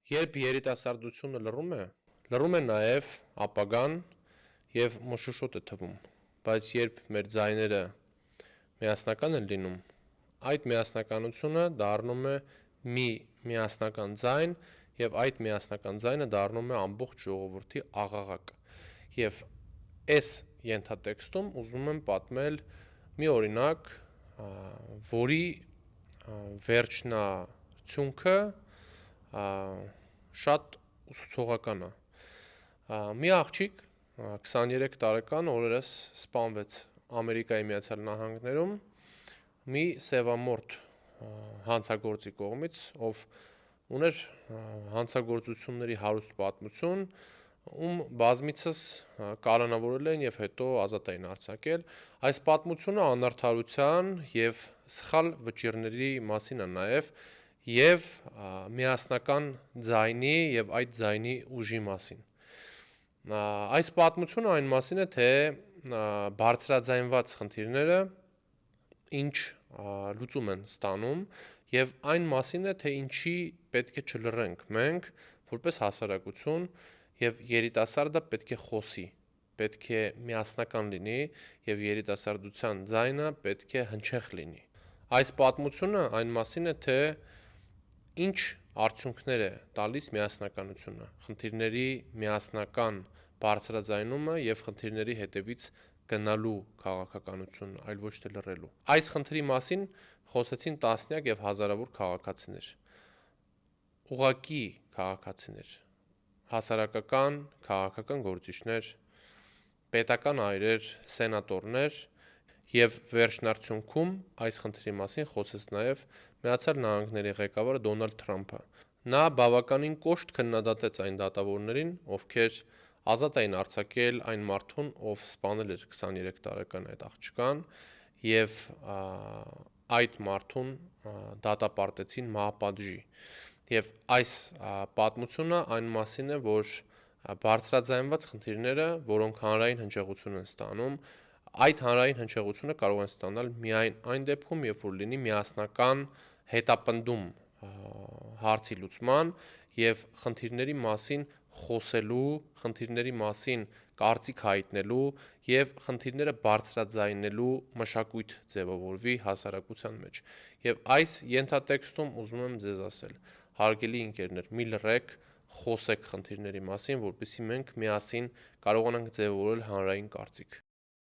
Երբ երիտասարդությունը լռում է նաև ապագան և մշուշոտ է թվում, բայց երբ մեր ձայները միասնական են լինում, այդ միասնականությունը դառնում է մի միասնական ձայն և այդ միասնական ձայնը դառնում է ամբողջ ժողովրդի աղաղակ։ Եվ այս ենթատեքստում ուզում եմ պատմել մի օրինակ, որի վերջնարդյունքը շատ ուսուցողական է։ Մի աղջիկ 23 տարեկան օրերս սպանվեց Ամերիկայի Միացյալ Նահանգներում մի սևամորթ հանցագործի կողմից, ով ուներ հանցագործությունների հարուստ պատմություն, ում բազմիցս կալանավորել էին և հետո ազատ էին արձակել։ Այս պատմությունը անարդարության և սխալ վճիռների մասին է նաև և միասնական ձայնի և այդ ձայնի ուժի մասին։ Այս պատմությունը այն մասին է, թե բարձրաձայնված խնդիրները ինչ լուծում են ստանում և այն մասին է, թե ինչի պետք է չլռենք մենք որպես հասարակություն և երիտասարդը պետք է խոսի, պետք է միասնական լինի և երիտասարդության ձայնը պետք է հնչեղ լինի։ Այս պատմությունը այն մասին է, թե ինչ արդյունքներ է տալիս միասնականությունը, խնդիրների միասնական բարձրաձայնումը և խնդիրների հետևից գնալու քաղաքականությունն, այլ ոչ թե լռելու։ Այս խնդրի մասին խոսեցին տասնյակ և հազարավոր քաղաքացիներ, ուղղակի քաղաքացիներ, հասարակական, քաղաքական գործիչներ, պետական այրեր, սենատորներ և վերջնարդյունքում այս խնդրի մասին խոսեց նաև Միացյալ Նահանգների ղեկավար Դոնալդ Թրամփը։ Նա բավականին կոշտ քննադատեց այն դատավորներին, ովքեր ազատ էին արձակել այն մարդուն, ով սպանել էր 23 տարեկան այդ աղջկան և այդ մարդուն դատապարտեցին մահապատժի։ Եվ այս պատմությունը այն մասին է, որ բարձրաձայնված խնդիրները, որոնք հանրային հնչեղություն են ստանում, այդ հանրային հնչեղությունը կարող են ստանալ միայն այն դեպքում, երբ որ լինի միասնական հետապնդում հարցի լուծման և խնդիրների մասին խոսելու, խնդիրների մասին կարծիք հայտնելու և խնդիրները բարձրաձայնելու մշակույթ ձևավորվի հասարակության մեջ։ Եվ այս ենթատեքստում ուզում եմ ձեզ ասել. հարգելի ընկերներ, մի լռեք, խոսեք խնդիրների մասին, որպեսզի մենք միասին կարողանանք ձևավորել հանրային կարծիք։